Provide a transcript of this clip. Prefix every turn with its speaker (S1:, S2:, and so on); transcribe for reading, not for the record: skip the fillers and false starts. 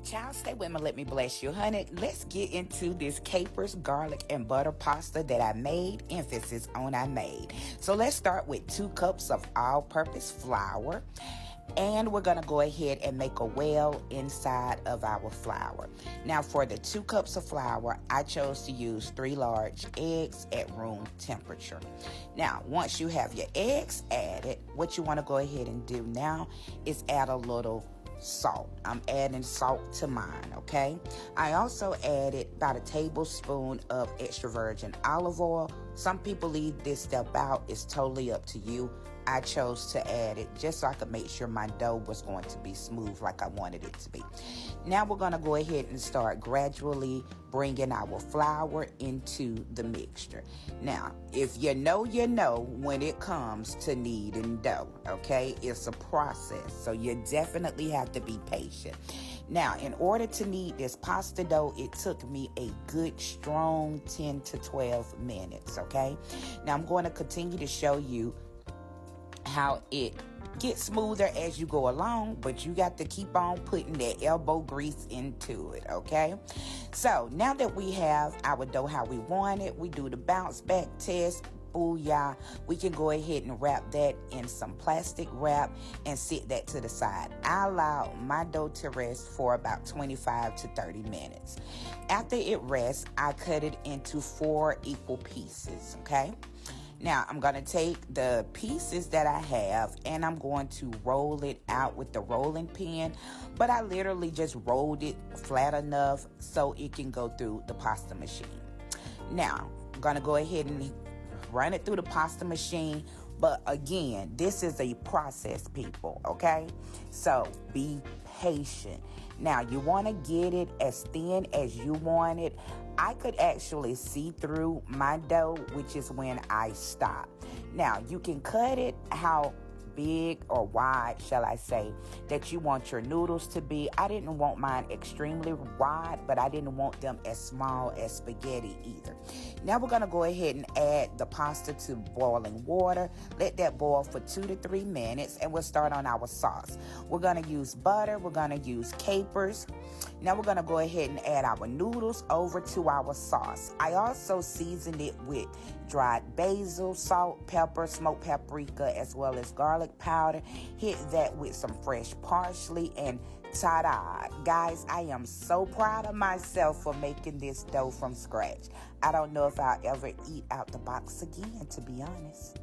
S1: Child, stay with me. Let me bless you, honey. Let's get into this capers, garlic, and butter pasta that I made. Emphasis on I made. So let's start with 2 cups of all-purpose flour. And we're going to go ahead and make a well inside of our flour. Now, for the 2 cups of flour, I chose to use 3 large eggs at room temperature. Now, once you have your eggs added, what you want to go ahead and do now is add a little salt. I'm adding salt to mine, okay? I also added about a tablespoon of extra virgin olive oil. Some people leave this step out. It's totally up to you. I chose to add it just so I could make sure my dough was going to be smooth like I wanted it to be. Now we're going to go ahead and start gradually bringing our flour into the mixture. Now, if you know when it comes to kneading dough, okay? It's a process, so you definitely have to be patient. Now, in order to knead this pasta dough, it took me a good strong 10 to 12 minutes, okay? Now, I'm going to continue to show you how it gets smoother as you go along, but you got to keep on putting that elbow grease into it, okay? So now that we have our dough how we want it, we do the bounce back test. Booyah. We can go ahead and wrap that in some plastic wrap and sit that to the side. I allow my dough to rest for about 25 to 30 minutes. After it rests, I cut it into 4 equal pieces, okay? Now, I'm going to take the pieces that I have and I'm going to roll it out with the rolling pin. But I literally just rolled it flat enough so it can go through the pasta machine. Now, I'm going to go ahead and run it through the pasta machine. But again, this is a process, people, okay? So be patient. Now, you want to get it as thin as you want it. I could actually see through my dough, which is when I stop. Now, you can cut it how big or wide, shall I say, that you want your noodles to be. I didn't want mine extremely wide, but I didn't want them as small as spaghetti either. Now we're going to go ahead and add the pasta to boiling water. Let that boil for 2 to 3 minutes and we'll start on our sauce. We're going to use butter. We're going to use capers. Now we're going to go ahead and add our noodles over to our sauce. I also seasoned it with dried basil, salt, pepper, smoked paprika, as well as garlic powder. Hit that with some fresh parsley and ta-da. Guys, I am so proud of myself for making this dough from scratch. I don't know if I'll ever eat out the box again, to be honest.